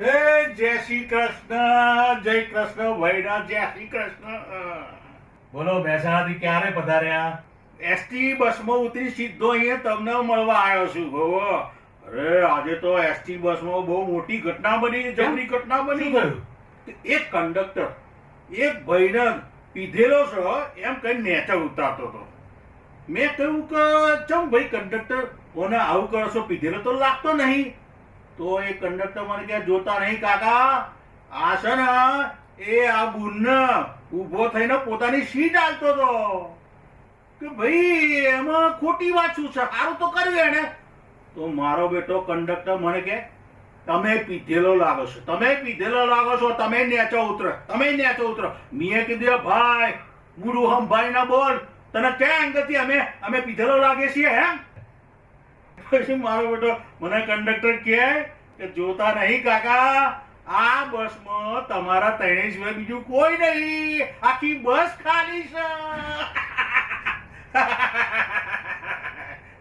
હે જય શ્રી કૃષ્ણ, જય કૃષ્ણ ભાઈના, જય શ્રી કૃષ્ણ. બોલો મહેસાણાથી ક્યારે પધાર્યા? એસટી બસમાં ઉતરી સીધો અહીંયા તમને મળવા આવ્યો છું. હોવો. અરે આજે તો એસટી બસમાં બહુ મોટી ઘટના બની, જબરી ઘટના બની. શું થયું? એક કંડક્ટર એક ભાઈને પીધેલો છે એમ કઈ નેચે ઉતારતો હતો. મેં કહ્યું કે ચમ ભાઈ કંડક્ટર કોને આવું કરો છો, પીધેલો તો લાગતો નહીં. તો એ કંડક્ટર મને કે જોતા નહીં કાકા, આ છે ને એ આ બુનને ઊભો થઈને પોતાની સીટ આલતો હતો. કે ભાઈ એમાં ખોટી વાત શું છે, સારું તો કર્યું એને. તો મારો બેટો કંડક્ટર મને કે તમે પીધેલો લાગો છો, તમે પીધેલો લાગો છો, તમે નેચો ઉતરો, તમે નેચો ઉતરો. મેં કીધું ભાઈ ગુરુ હમ ભાઈ ના બોલ, તને ક્યાં અંગથી અમે પીધેલો લાગે છીએ હે? પછી મારો બેટો મને કંડક્ટર કહે કે જોતા નહીં કાકા, આ બસમાં તમારા ત્રણેય સિવાય બીજું કોઈ નહીં, આખી બસ ખાલી છે.